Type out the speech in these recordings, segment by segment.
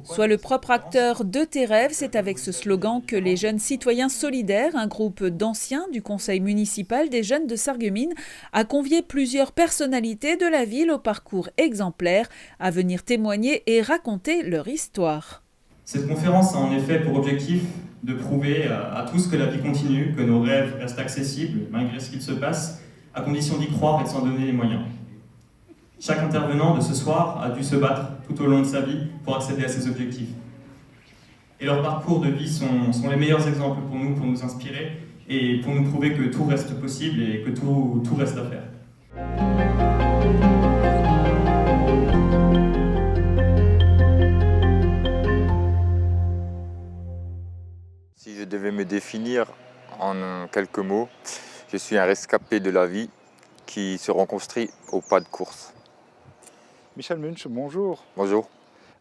Sois le propre acteur de tes rêves, c'est avec ce slogan que les jeunes citoyens solidaires, un groupe d'anciens du conseil municipal des jeunes de Sarreguemines, a convié plusieurs personnalités de la ville au parcours exemplaire à venir témoigner et raconter leur histoire. Cette conférence a en effet pour objectif de prouver à tous que la vie continue, que nos rêves restent accessibles malgré ce qu'il se passe, à condition d'y croire et de s'en donner les moyens. Chaque intervenant de ce soir a dû se battre tout au long de sa vie pour accéder à ces objectifs. Et leurs parcours de vie sont les meilleurs exemples pour nous inspirer et pour nous prouver que tout reste possible et que tout reste à faire. Si je devais me définir en quelques mots, je suis un rescapé de la vie qui se reconstruit au pas de course. Michel Munch, bonjour. Bonjour.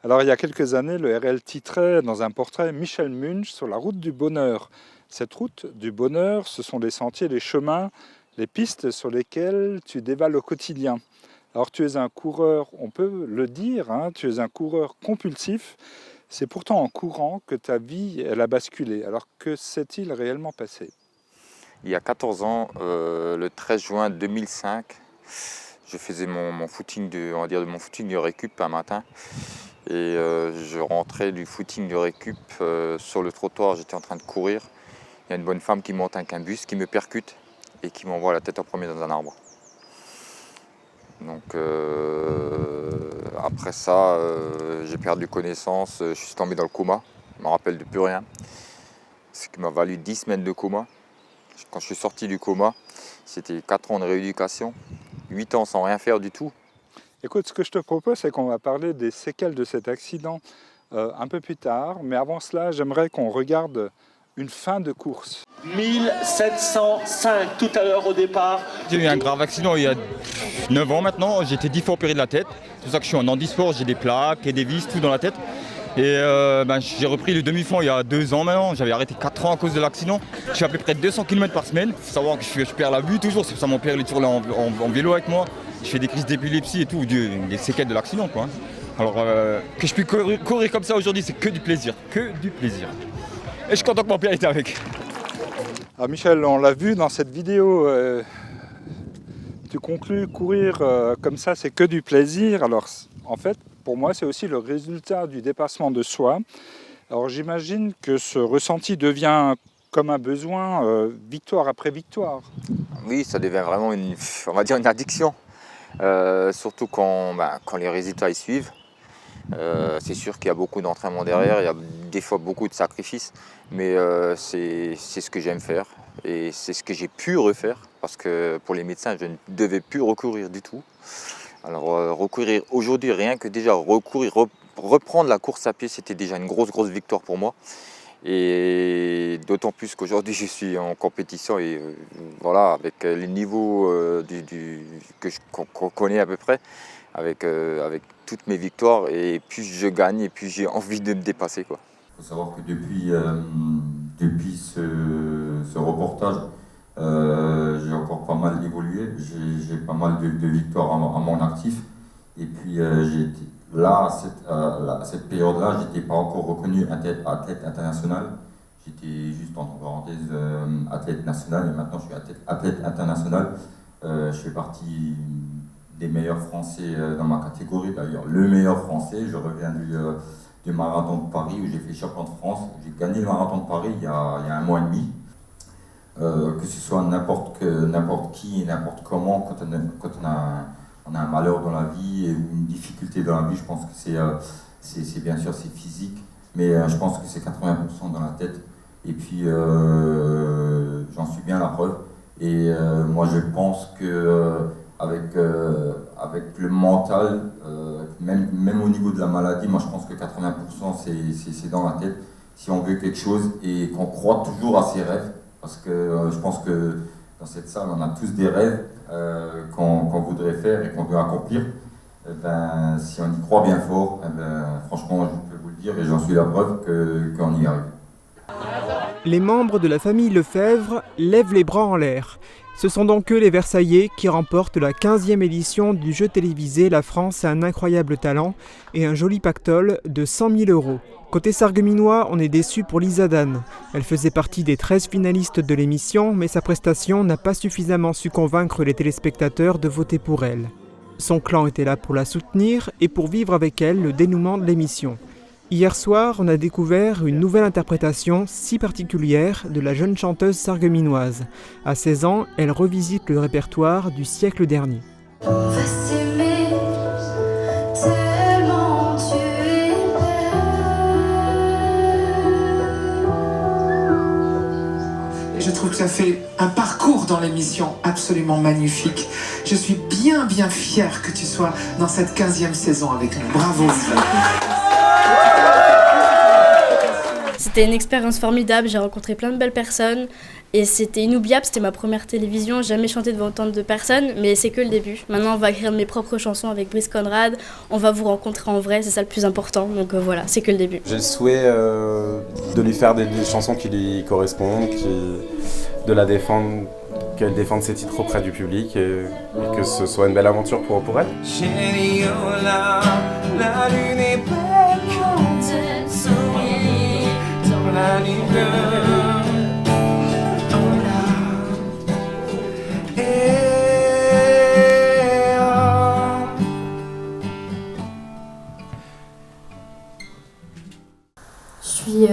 Alors il y a quelques années, le RL titrait dans un portrait Michel Munch sur la route du bonheur. Cette route du bonheur, ce sont les sentiers, les chemins, les pistes sur lesquelles tu dévales au quotidien. Alors tu es un coureur, on peut le dire, tu es un coureur compulsif. C'est pourtant en courant que ta vie elle a basculé. Alors que s'est-il réellement passé ? Il y a 14 ans, le 13 juin 2005, je faisais mon footing de récup un matin et je rentrais du footing de récup sur le trottoir, j'étais en train de courir. Il y a une bonne femme qui monte avec un bus, qui me percute et qui m'envoie la tête en premier dans un arbre. Donc après ça, j'ai perdu connaissance, je suis tombé dans le coma, je ne me rappelle de plus rien. Ce qui m'a valu 10 semaines de coma. Quand je suis sorti du coma, c'était 4 ans de rééducation, 8 ans sans rien faire du tout. Écoute, ce que je te propose, c'est qu'on va parler des séquelles de cet accident un peu plus tard. Mais avant cela, j'aimerais qu'on regarde une fin de course. 1705 tout à l'heure au départ. J'ai eu un grave accident il y a 9 ans maintenant. J'ai été 10 fois opéré de la tête. C'est pour ça que je suis en handisport, j'ai des plaques et des vis, tout dans la tête. Et j'ai repris le demi-fond il y a 2 ans maintenant. J'avais arrêté 4 ans à cause de l'accident. Je fais à peu près 200 km par semaine. Il faut savoir que je perds la vue toujours. C'est pour ça que mon père il est toujours là en vélo avec moi. Je fais des crises d'épilepsie et tout, des séquelles de l'accident, quoi. Alors que je puisse courir comme ça aujourd'hui, c'est que du plaisir. Que du plaisir. Et je suis content que mon père était avec. Alors Michel, on l'a vu dans cette vidéo, tu conclus courir comme ça, c'est que du plaisir. Alors en fait, pour moi, c'est aussi le résultat du dépassement de soi. Alors j'imagine que ce ressenti devient comme un besoin, victoire après victoire. Oui, ça devient vraiment une addiction. Surtout quand les résultats y suivent. C'est sûr qu'il y a beaucoup d'entraînement derrière, il y a des fois beaucoup de sacrifices, mais c'est ce que j'aime faire et c'est ce que j'ai pu refaire parce que pour les médecins, je ne devais plus recourir du tout. Alors recourir aujourd'hui, rien que déjà reprendre la course à pied, c'était déjà une grosse victoire pour moi. Et d'autant plus qu'aujourd'hui je suis en compétition et voilà, avec les niveaux qu'on connaît à peu près, avec toutes mes victoires, et plus je gagne et plus j'ai envie de me dépasser, quoi. Il faut savoir que depuis ce reportage, j'ai encore pas mal évolué, j'ai pas mal de victoires à mon actif, et puis là, à cette période-là, je n'étais pas encore reconnu athlète international. J'étais juste entre parenthèses athlète national, et maintenant je suis athlète international. Je fais partie des meilleurs Français dans ma catégorie, d'ailleurs le meilleur Français. Je reviens du marathon de Paris où j'ai fait champion de France. J'ai gagné le marathon de Paris il y a 1 mois et demi. Que ce soit n'importe qui et n'importe comment, quand on a un malheur dans la vie et une difficulté dans la vie, je pense que c'est bien sûr c'est physique, mais je pense que c'est 80% dans la tête. Et puis j'en suis bien la preuve. Et moi je pense que avec le mental, même au niveau de la maladie, moi je pense que 80% c'est dans la tête. Si on veut quelque chose et qu'on croit toujours à ses rêves, parce que je pense que dans cette salle on a tous des rêves qu'on voudrait faire et qu'on veut accomplir. Si on y croit bien fort, franchement je peux vous le dire et j'en suis la preuve qu'on y arrive. Les membres de la famille Lefebvre lèvent les bras en l'air. Ce sont donc eux les Versaillais qui remportent la 15e édition du jeu télévisé La France a un incroyable talent et un joli pactole de 100 000 €. Côté sarregueminois, on est déçu pour Lisa Dan. Elle faisait partie des 13 finalistes de l'émission, mais sa prestation n'a pas suffisamment su convaincre les téléspectateurs de voter pour elle. Son clan était là pour la soutenir et pour vivre avec elle le dénouement de l'émission. Hier soir, on a découvert une nouvelle interprétation si particulière de la jeune chanteuse sarregueminoise. À 16 ans, elle revisite le répertoire du siècle dernier. On va s'aimer tellement tu es belle. Et je trouve que ça fait un parcours dans l'émission absolument magnifique. Je suis bien fière que tu sois dans cette 15e saison avec nous. Bravo. C'était une expérience formidable, j'ai rencontré plein de belles personnes et c'était inoubliable, c'était ma première télévision, j'ai jamais chanté devant tant de personnes, mais c'est que le début. Maintenant on va écrire mes propres chansons avec Brice Conrad, on va vous rencontrer en vrai, c'est ça le plus important, donc voilà, c'est que le début. J'ai le souhait de lui faire des chansons qui lui correspondent, de la défendre, qu'elle défende ses titres auprès du public et que ce soit une belle aventure pour elle. Chérie, oh là, la lune est belle quand elle sourit dans la lumière. Oh là, et oh. Je suis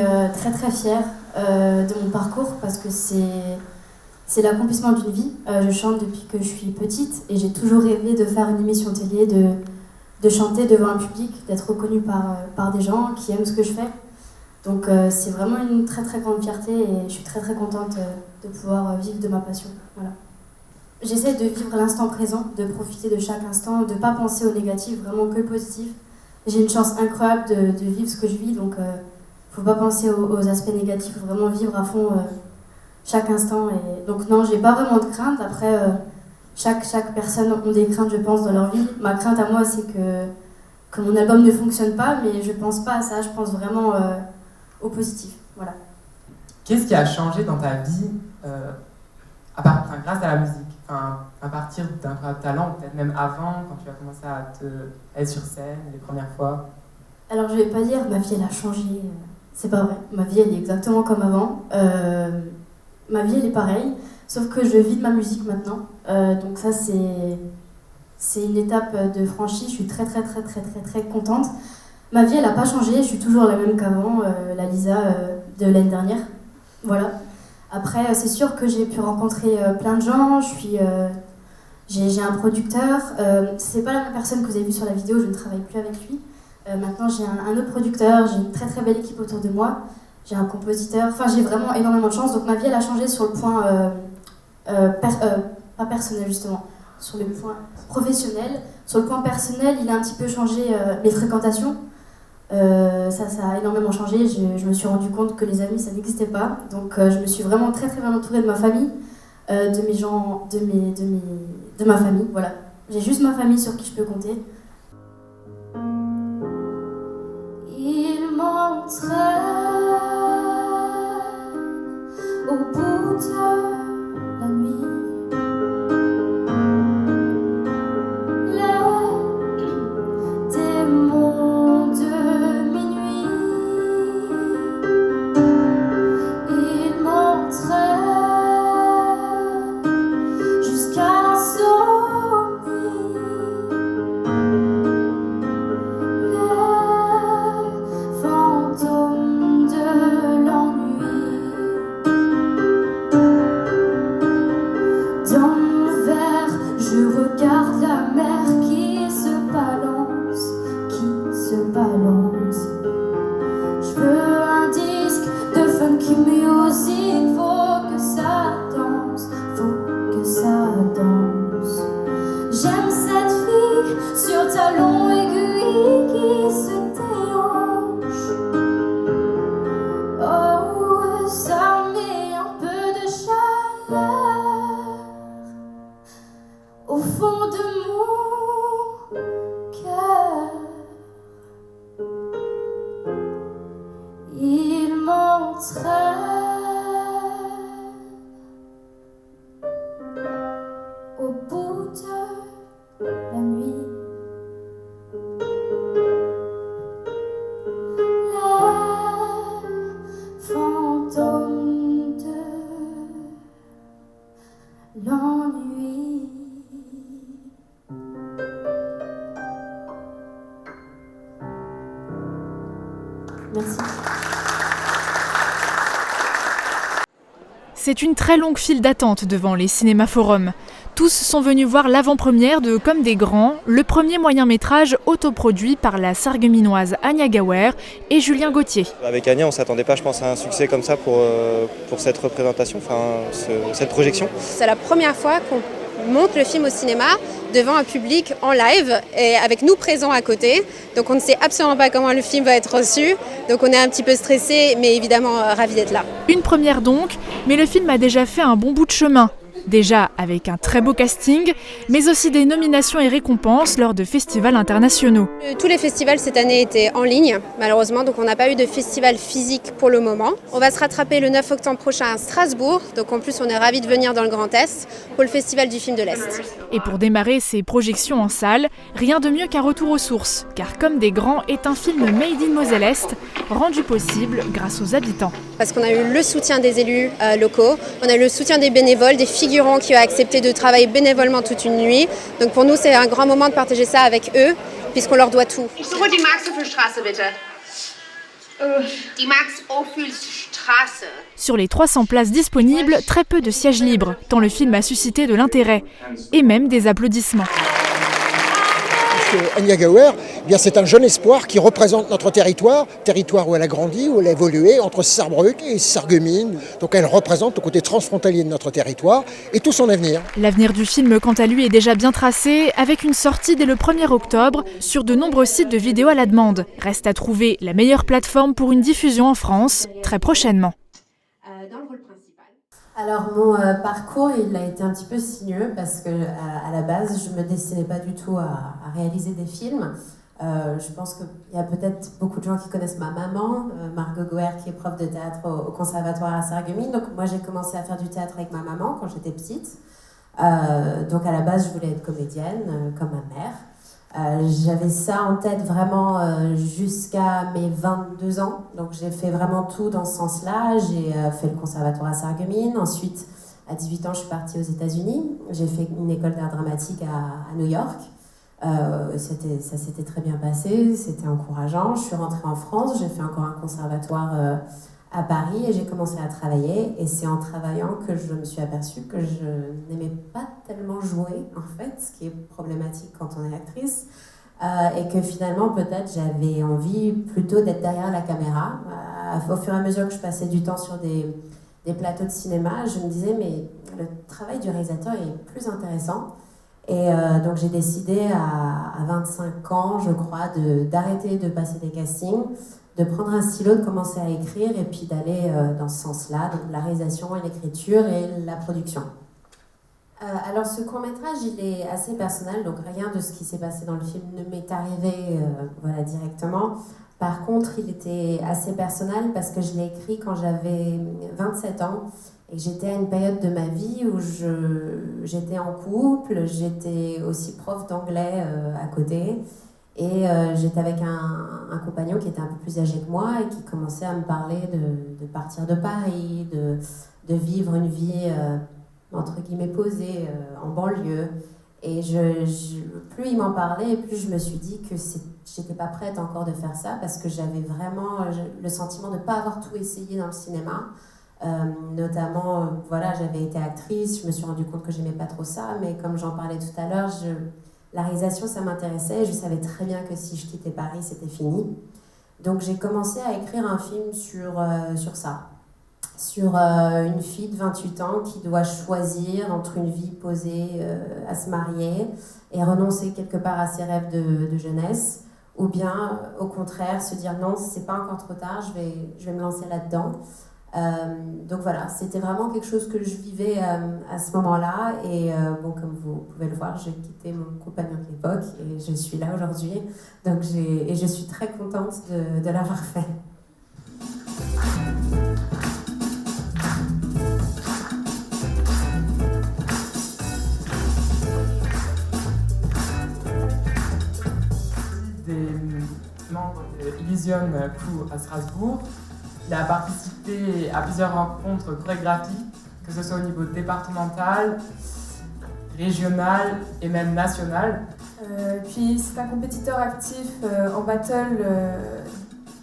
très fière de mon parcours parce que c'est l'accomplissement d'une vie. Je chante depuis que je suis petite et j'ai toujours rêvé de faire une émission télé, de chanter devant un public, d'être reconnue par des gens qui aiment ce que je fais. Donc c'est vraiment une très grande fierté et je suis très contente de pouvoir vivre de ma passion. Voilà. J'essaie de vivre l'instant présent, de profiter de chaque instant, de ne pas penser au négatif, vraiment que le positif. J'ai une chance incroyable de vivre ce que je vis, donc faut pas penser aux aspects négatifs, faut vraiment vivre à fond chaque instant. Et donc non, j'ai pas vraiment de crainte. Après, chaque personne a des craintes, je pense, dans leur vie. Ma crainte à moi, c'est que mon album ne fonctionne pas, mais je pense pas à ça, je pense vraiment au positif. Voilà. Qu'est-ce qui a changé dans ta vie grâce à la musique, à partir d'Incroyable Talent, ou peut-être même avant, quand tu as commencé à être sur scène les premières fois? Alors je vais pas dire ma vie elle a changé, c'est pas vrai. Ma vie elle est exactement comme avant. Ma vie elle est pareille, sauf que je vis de ma musique maintenant. Donc ça c'est une étape de franchie, je suis très contente. Ma vie elle a pas changé, je suis toujours la même qu'avant, la Lisa de l'année dernière. Voilà. Après c'est sûr que j'ai pu rencontrer plein de gens, j'ai un producteur, c'est pas la même personne que vous avez vu sur la vidéo, je ne travaille plus avec lui. Maintenant j'ai un autre producteur, j'ai une très belle équipe autour de moi, j'ai un compositeur, enfin j'ai vraiment énormément de chance, donc ma vie elle a changé sur le point, pas personnel justement, sur le point professionnel. Sur le point personnel, il a un petit peu changé mes fréquentations, ça a énormément changé, je me suis rendu compte que les amis ça n'existait pas, donc je me suis vraiment très bien entourée de ma famille, de mes gens, de ma famille, voilà. J'ai juste ma famille sur qui je peux compter. Il m'entraîne au bout de la nuit. Les démons de minuit. Il m'entraîne jusqu'à l'insomnie. Les fantômes Merci. C'est une très longue file d'attente devant les cinéma-forums. Tous sont venus voir l'avant-première de Comme des grands, le premier moyen-métrage autoproduit par la sarregueminoise Anya Gawer et Julien Gauthier. Avec Anya, on ne s'attendait pas, je pense, à un succès comme ça pour cette représentation, cette projection. C'est la première fois qu'on monte le film au cinéma devant un public en live et avec nous présents à côté. Donc on ne sait absolument pas comment le film va être reçu. Donc on est un petit peu stressé, mais évidemment ravis d'être là. Une première donc, mais le film a déjà fait un bon bout de chemin. Déjà avec un très beau casting, mais aussi des nominations et récompenses lors de festivals internationaux. Tous les festivals cette année étaient en ligne, malheureusement, donc on n'a pas eu de festival physique pour le moment. On va se rattraper le 9 octobre prochain à Strasbourg, donc en plus on est ravis de venir dans le Grand Est pour le Festival du film de l'Est. Et pour démarrer ces projections en salle, rien de mieux qu'un retour aux sources, car Comme des grands est un film made in Moselle-Est, rendu possible grâce aux habitants. Parce qu'on a eu le soutien des élus locaux, on a eu le soutien des bénévoles, des figurants qui ont accepté de travailler bénévolement toute une nuit. Donc pour nous, c'est un grand moment de partager ça avec eux, puisqu'on leur doit tout. Sur les 300 places disponibles, très peu de sièges libres, tant le film a suscité de l'intérêt, et même des applaudissements. Anya Gawer, c'est un jeune espoir qui représente notre territoire où elle a grandi, où elle a évolué, entre Sarrebruck et Sarreguemines. Donc elle représente le côté transfrontalier de notre territoire et tout son avenir. L'avenir du film, quant à lui, est déjà bien tracé, avec une sortie dès le 1er octobre sur de nombreux sites de vidéos à la demande. Reste à trouver la meilleure plateforme pour une diffusion en France, très prochainement. Alors mon parcours, il a été un petit peu sinueux parce que à la base, je me destinais pas du tout à réaliser des films. Je pense qu'il y a peut-être beaucoup de gens qui connaissent ma maman, Margot Goer, qui est prof de théâtre au conservatoire à Sarreguemines. Donc moi, j'ai commencé à faire du théâtre avec ma maman quand j'étais petite. Donc à la base, je voulais être comédienne, comme ma mère. J'avais ça en tête vraiment jusqu'à mes 22 ans. Donc j'ai fait vraiment tout dans ce sens-là. J'ai fait le conservatoire à Sarreguemines. Ensuite, à 18 ans, je suis partie aux États-Unis. J'ai fait une école d'art dramatique à New York. Ça s'était très bien passé, c'était encourageant. Je suis rentrée en France, j'ai fait encore un conservatoire à Paris et j'ai commencé à travailler. Et c'est en travaillant que je me suis aperçue que je n'aimais pas tellement jouer, en fait, ce qui est problématique quand on est actrice. Et que finalement, peut-être, j'avais envie plutôt d'être derrière la caméra. Au fur et à mesure que je passais du temps sur des plateaux de cinéma, je me disais, mais le travail du réalisateur est plus intéressant. Et donc j'ai décidé à 25 ans, je crois, d'arrêter de passer des castings, de prendre un stylo, de commencer à écrire et puis d'aller dans ce sens-là, donc la réalisation et l'écriture et la production. Alors ce court-métrage, il est assez personnel, donc rien de ce qui s'est passé dans le film ne m'est arrivé directement. Par contre, il était assez personnel parce que je l'ai écrit quand j'avais 27 ans. Et j'étais à une période de ma vie où j'étais en couple, j'étais aussi prof d'anglais à côté. Et j'étais avec un compagnon qui était un peu plus âgé que moi et qui commençait à me parler de partir de Paris, de vivre une vie entre guillemets posée en banlieue. Et plus il m'en parlait, plus je me suis dit que j'étais pas prête encore de faire ça parce que j'avais vraiment le sentiment de ne pas avoir tout essayé dans le cinéma. Notamment, j'avais été actrice, je me suis rendu compte que j'aimais pas trop ça, mais comme j'en parlais tout à l'heure, la réalisation ça m'intéressait, je savais très bien que si je quittais Paris, c'était fini. Donc j'ai commencé à écrire un film sur ça, sur une fille de 28 ans qui doit choisir entre une vie posée à se marier et renoncer quelque part à ses rêves de jeunesse, ou bien au contraire se dire non, c'est pas encore trop tard, je vais me lancer là-dedans. Donc voilà, c'était vraiment quelque chose que je vivais à ce moment-là et comme vous pouvez le voir, j'ai quitté mon compagnon de l'époque et je suis là aujourd'hui, donc je suis très contente de l'avoir fait. Des membres de Elysium Crew à Strasbourg. Il a participé à plusieurs rencontres chorégraphiques, que ce soit au niveau départemental, régional et même national. Puis c'est un compétiteur actif en battle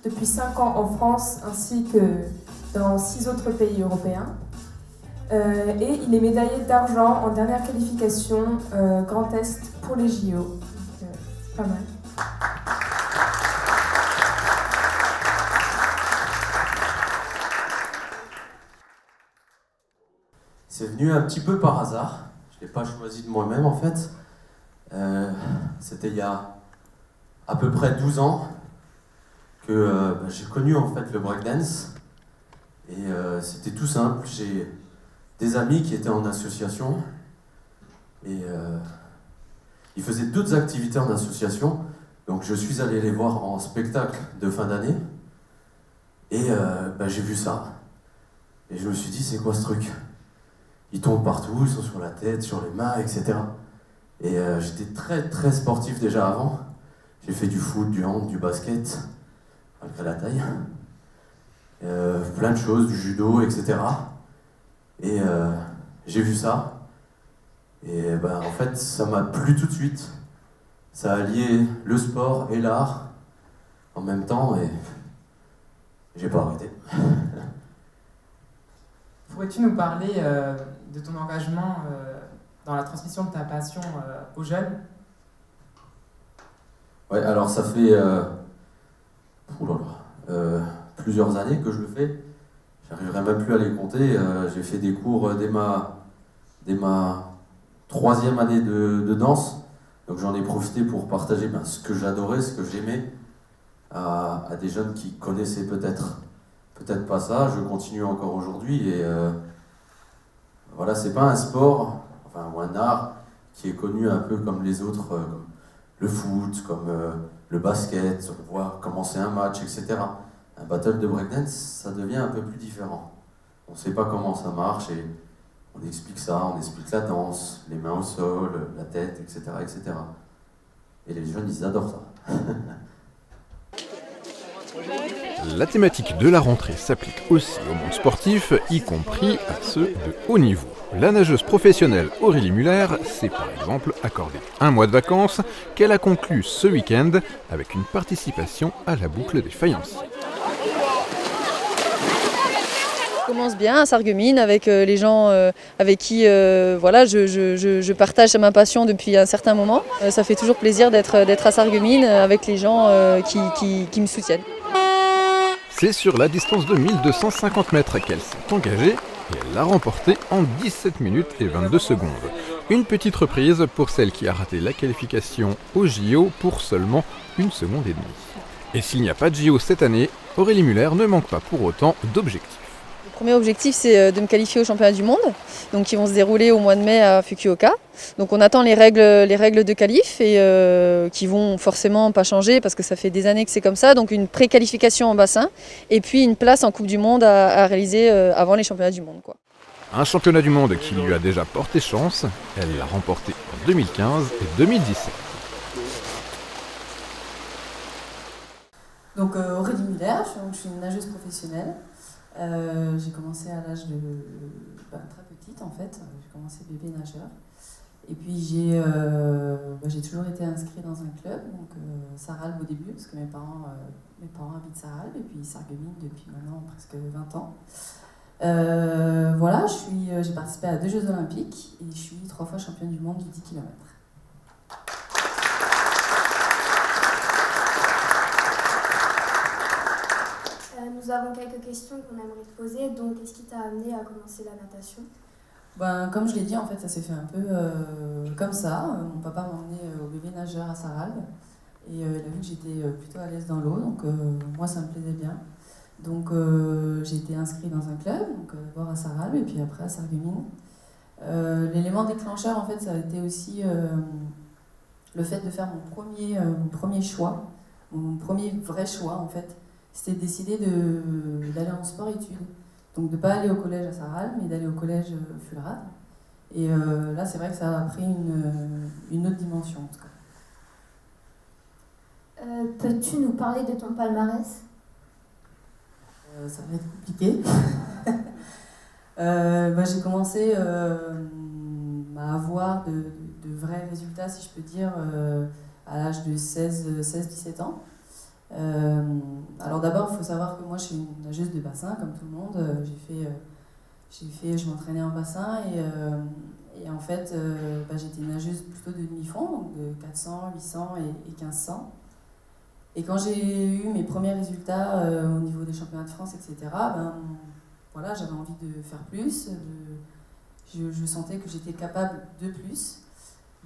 depuis 5 ans en France ainsi que dans 6 autres pays européens. Et il est médaillé d'argent en dernière qualification Grand Est pour les JO. Donc, pas mal. C'est venu un petit peu par hasard. Je ne l'ai pas choisi de moi-même en fait. C'était il y a à peu près 12 ans que j'ai connu en fait le breakdance. Et c'était tout simple. J'ai des amis qui étaient en association et ils faisaient d'autres activités en association. Donc je suis allé les voir en spectacle de fin d'année et j'ai vu ça. Et je me suis dit, c'est quoi ce truc ? Ils tombent partout, ils sont sur la tête, sur les mains, etc. Et j'étais très très sportif déjà avant. J'ai fait du foot, du hand, du basket, malgré la taille. Plein de choses, du judo, etc. Et j'ai vu ça. Et en fait, ça m'a plu tout de suite. Ça a lié le sport et l'art en même temps et j'ai pas arrêté. Pourrais-tu nous parler de ton engagement dans la transmission de ta passion aux jeunes ? Ouais, alors ça fait plusieurs années que je le fais. J'arriverai même plus à les compter. J'ai fait des cours dès ma 3e année de danse. Donc j'en ai profité pour partager ce que j'adorais, ce que j'aimais à des jeunes qui connaissaient peut-être pas ça. Je continue encore aujourd'hui et voilà, c'est pas un sport, ou un art qui est connu un peu comme les autres, comme le foot, comme le basket, voir commencer un match, etc. Un battle de breakdance, ça devient un peu plus différent. On sait pas comment ça marche et on explique ça, on explique la danse, les mains au sol, la tête, etc., etc. Et les jeunes, ils adorent ça. La thématique de la rentrée s'applique aussi au monde sportif, y compris à ceux de haut niveau. La nageuse professionnelle Aurélie Muller s'est par exemple accordé un mois de vacances qu'elle a conclu ce week-end avec une participation à la boucle des faïences. Je commence bien à Sarreguemines avec les gens avec qui je partage ma passion depuis un certain moment. Ça fait toujours plaisir d'être à Sarreguemines avec les gens qui me soutiennent. C'est sur la distance de 1250 mètres qu'elle s'est engagée et elle l'a remportée en 17 minutes et 22 secondes. Une petite reprise pour celle qui a raté la qualification au JO pour seulement 1 seconde et demie. Et s'il n'y a pas de JO cette année, Aurélie Muller ne manque pas pour autant d'objectifs. Le premier objectif, c'est de me qualifier aux championnats du monde, donc qui vont se dérouler au mois de mai à Fukuoka. Donc on attend les règles de qualif et qui vont forcément pas changer parce que ça fait des années que c'est comme ça. Donc une pré-qualification en bassin et puis une place en Coupe du Monde à réaliser avant les championnats du monde, quoi. Un championnat du monde qui lui a déjà porté chance, elle l'a remporté en 2015 et 2017. Donc Aurélie Muller, je suis une nageuse professionnelle. J'ai commencé à l'âge de très petite en fait, j'ai commencé bébé nageur. Et puis j'ai toujours été inscrite dans un club, donc Sarralbe au début, parce que mes parents habitent Sarralbe, et puis Sarreguemines depuis maintenant presque 20 ans. J'ai participé à 2 Jeux Olympiques et je suis 3 fois championne du monde du 10 km. Nous avons quelques questions qu'on aimerait te poser. Donc, qu'est-ce qui t'a amené à commencer la natation ? Comme je l'ai dit, en fait, ça s'est fait un peu comme ça. Mon papa m'a emmené au bébé nageur à Sarralbe et il a vu que j'étais plutôt à l'aise dans l'eau, donc moi ça me plaisait bien. Donc j'ai été inscrite dans un club, donc d'abord à Sarralbe et puis après à Sarreguemines. L'élément déclencheur, en fait, ça a été aussi le fait de faire mon premier choix, mon premier vrai choix, en fait. C'était de décider d'aller en sport-études. Donc de ne pas aller au collège à Sarralbe, mais d'aller au collège Fulrad. Et là, c'est vrai que ça a pris une autre dimension, en tout cas. Peux-tu nous parler de ton palmarès ? Ça va être compliqué. J'ai commencé à avoir de vrais résultats, si je peux dire, à l'âge de 16-17 ans. Alors d'abord, il faut savoir que moi je suis une nageuse de bassin, comme tout le monde. Je m'entraînais en bassin et en fait, j'étais nageuse plutôt de demi-fond, donc de 400, 800 et 1500. Et quand j'ai eu mes premiers résultats au niveau des championnats de France, etc., voilà, j'avais envie de faire plus. Je sentais que j'étais capable de plus.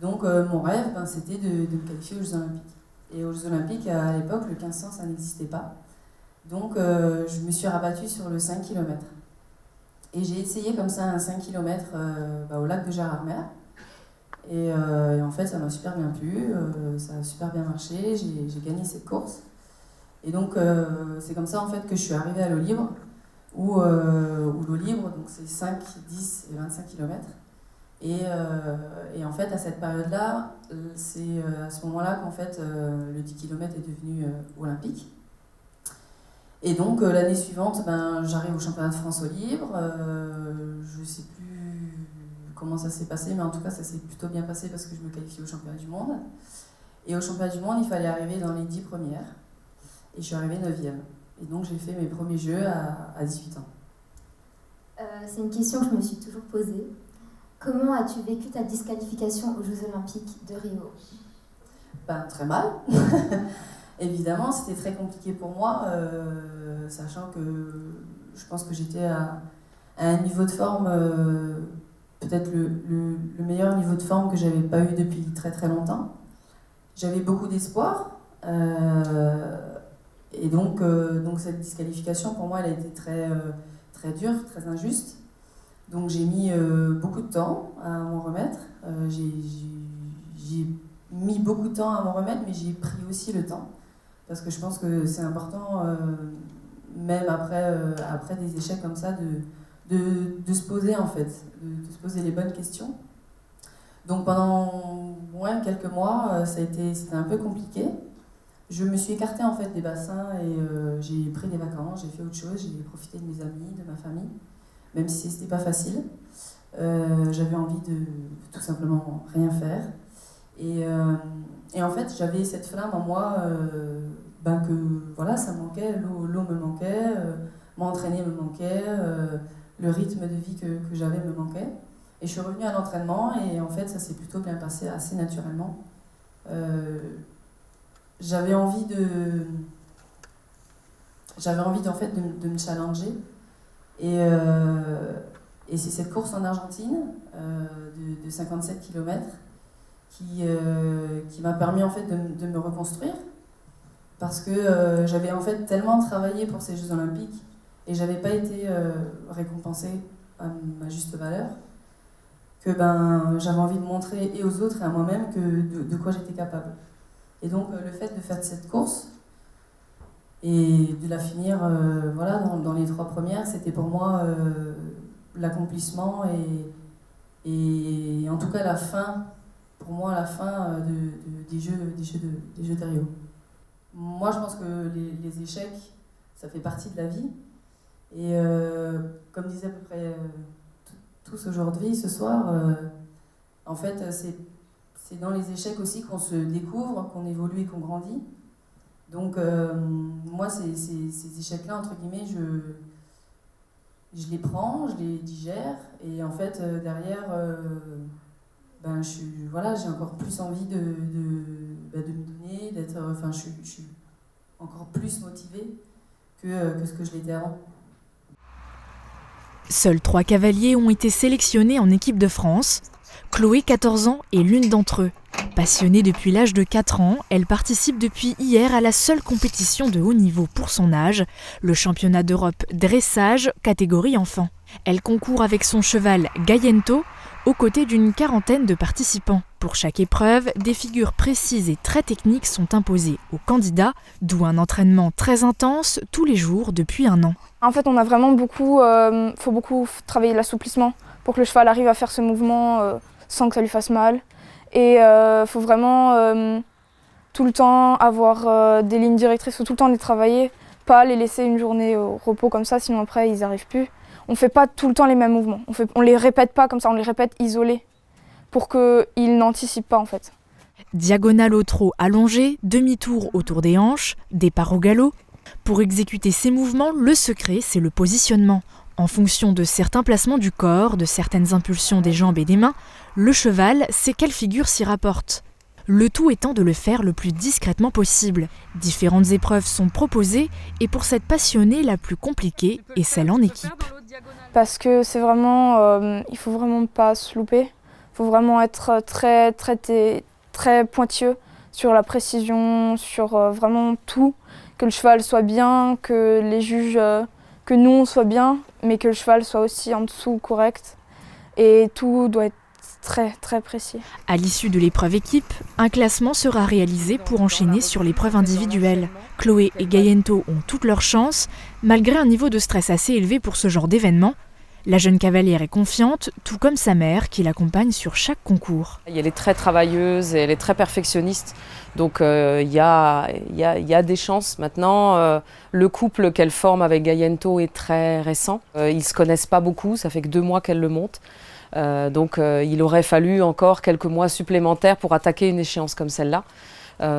Donc mon rêve, c'était de me qualifier aux Jeux Olympiques. Et aux Jeux Olympiques, à l'époque, le 1500, ça n'existait pas. Donc je me suis rabattue sur le 5 km. Et j'ai essayé comme ça un 5 km au lac de Gérardmer. Et en fait, ça m'a super bien plu, ça a super bien marché, j'ai gagné cette course. Et donc, c'est comme ça en fait que je suis arrivée à l'eau libre, où l'eau libre, donc c'est 5, 10 et 25 km. Et en fait, à cette période-là, c'est à ce moment-là qu'en fait, le 10 km est devenu olympique. Et donc, l'année suivante, j'arrive au championnat de France eau libre. Je ne sais plus comment ça s'est passé, mais en tout cas, ça s'est plutôt bien passé parce que je me qualifie au championnat du monde. Et au championnat du monde, il fallait arriver dans les 10 premières. Et je suis arrivée 9e. Et donc, j'ai fait mes premiers jeux à 18 ans. C'est une question que je me suis toujours posée. Comment as-tu vécu ta disqualification aux Jeux Olympiques de Rio ? Très mal. Évidemment, c'était très compliqué pour moi, sachant que je pense que j'étais à un niveau de forme, peut-être le meilleur niveau de forme que j'avais pas eu depuis très très longtemps. J'avais beaucoup d'espoir, et donc cette disqualification pour moi elle a été très, très dure, très injuste. Donc j'ai mis beaucoup de temps à m'en remettre, j'ai mis beaucoup de temps à m'en remettre, mais j'ai pris aussi le temps. Parce que je pense que c'est important, même après des échecs comme ça, de se poser en fait, de se poser les bonnes questions. Donc pendant quelques mois, c'était un peu compliqué. Je me suis écartée en fait des bassins et j'ai pris des vacances, j'ai fait autre chose, j'ai profité de mes amis, de ma famille, même si c'était pas facile. J'avais envie de tout simplement rien faire. Et en fait, j'avais cette flamme en moi que voilà, ça manquait, l'eau me manquait, m'entraîner me manquait, le rythme de vie que j'avais me manquait. Et je suis revenue à l'entraînement et en fait, ça s'est plutôt bien passé assez naturellement. J'avais envie en fait de me challenger. Et c'est cette course en Argentine de 57 km qui m'a permis en fait de me reconstruire parce que j'avais en fait tellement travaillé pour ces Jeux Olympiques et j'avais pas été récompensée à ma juste valeur que j'avais envie de montrer et aux autres et à moi-même de quoi j'étais capable. Et donc le fait de faire cette course et de la finir dans les 3 premières, c'était pour moi l'accomplissement et en tout cas la fin. Pour moi, la fin des Jeux de Rio. Moi, je pense que les échecs, ça fait partie de la vie. Et comme disaient à peu près tous aujourd'hui, ce soir, en fait, c'est dans les échecs aussi qu'on se découvre, qu'on évolue et qu'on grandit. Donc, moi, ces échecs-là, entre guillemets, je les prends, je les digère. Et en fait, derrière... j'ai encore plus envie de me donner, je suis encore plus motivée que ce que je l'étais avant. Seuls 3 cavaliers ont été sélectionnés en équipe de France. Chloé, 14 ans, est l'une d'entre eux. Passionnée depuis l'âge de 4 ans, elle participe depuis hier à la seule compétition de haut niveau pour son âge, le championnat d'Europe dressage catégorie enfant. Elle concourt avec son cheval Gaiento, aux côtés d'une 40aine de participants. Pour chaque épreuve, des figures précises et très techniques sont imposées aux candidats, d'où un entraînement très intense tous les jours depuis 1 an. En fait, on a vraiment faut beaucoup travailler l'assouplissement pour que le cheval arrive à faire ce mouvement sans que ça lui fasse mal. Et faut vraiment tout le temps avoir des lignes directrices, faut tout le temps les travailler, pas les laisser une journée au repos comme ça, sinon après ils n'y arrivent plus. On fait pas tout le temps les mêmes mouvements, on les répète pas comme ça, on les répète isolés pour qu'ils n'anticipent pas en fait. Diagonale au trot allongée, demi-tour autour des hanches, départ au galop. Pour exécuter ces mouvements, le secret, c'est le positionnement. En fonction de certains placements du corps, de certaines impulsions des jambes et des mains, le cheval sait quelle figure s'y rapporte. Le tout étant de le faire le plus discrètement possible. Différentes épreuves sont proposées et pour cette passionnée, la plus compliquée est celle en équipe. Parce que c'est vraiment, il faut vraiment pas se louper. Il faut vraiment être très pointilleux sur la précision, sur vraiment tout. Que le cheval soit bien, que les juges, que nous on soit bien, mais que le cheval soit aussi en dessous correct. Et tout doit être très précis. À l'issue de l'épreuve équipe, un classement sera réalisé pour enchaîner sur l'épreuve individuelle. Chloé et Gayento ont toutes leurs chances, malgré un niveau de stress assez élevé pour ce genre d'événement. La jeune cavalière est confiante, tout comme sa mère qui l'accompagne sur chaque concours. Elle est très travailleuse et elle est très perfectionniste, donc il y a des chances. Maintenant, le couple qu'elle forme avec Gayento est très récent. Ils ne se connaissent pas beaucoup, ça fait que 2 mois qu'elle le monte. Donc il aurait fallu encore quelques mois supplémentaires pour attaquer une échéance comme celle-là.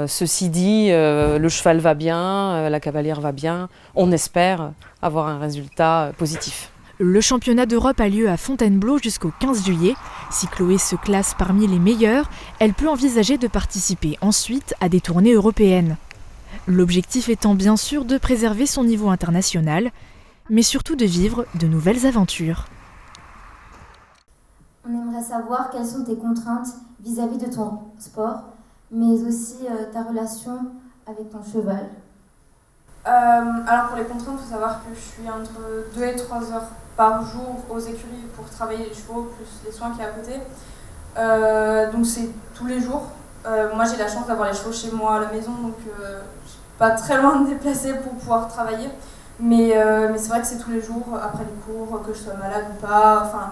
Ceci dit, le cheval va bien, la cavalière va bien. On espère avoir un résultat positif. Le championnat d'Europe a lieu à Fontainebleau jusqu'au 15 juillet. Si Chloé se classe parmi les meilleurs, elle peut envisager de participer ensuite à des tournées européennes. L'objectif étant bien sûr de préserver son niveau international, mais surtout de vivre de nouvelles aventures. On aimerait savoir quelles sont tes contraintes vis-à-vis de ton sport, mais aussi ta relation avec ton cheval. Alors pour les contraintes, il faut savoir que je suis entre 2 et 3 heures par jour aux écuries pour travailler les chevaux, plus les soins qu'il y a à côté. Donc c'est tous les jours. Moi j'ai la chance d'avoir les chevaux chez moi à la maison, donc je suis pas très loin de me déplacer pour pouvoir travailler. Mais c'est vrai que c'est tous les jours, après les cours, que je sois malade ou pas. Enfin,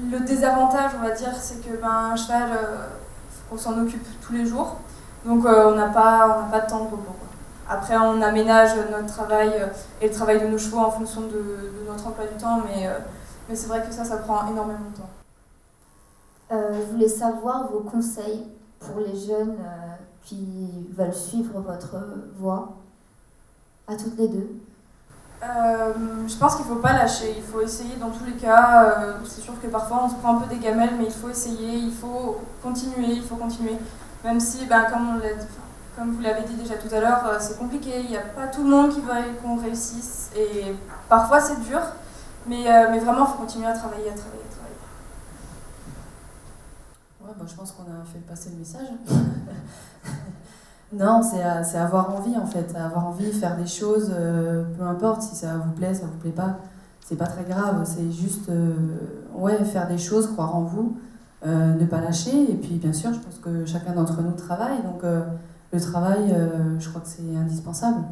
le désavantage, on va dire, c'est que un cheval, on s'en occupe tous les jours. Donc on n'a pas de temps de repos. Après, on aménage notre travail et le travail de nos chevaux en fonction de notre emploi du temps, mais c'est vrai que ça prend énormément de temps. Je voulais savoir vos conseils pour les jeunes qui veulent suivre votre voie, à toutes les deux. Je pense qu'il ne faut pas lâcher, il faut essayer dans tous les cas. C'est sûr que parfois on se prend un peu des gamelles, mais il faut essayer, il faut continuer. Même si, comme vous l'avez dit déjà tout à l'heure, c'est compliqué, il n'y a pas tout le monde qui veut qu'on réussisse. Et parfois c'est dur, mais vraiment il faut continuer à travailler. Ouais, je pense qu'on a fait passer le message. Non, c'est avoir envie en fait, avoir envie de faire des choses, peu importe si ça vous plaît pas, c'est pas très grave, c'est juste faire des choses, croire en vous, ne pas lâcher, et puis bien sûr je pense que chacun d'entre nous travaille, donc le travail je crois que c'est indispensable.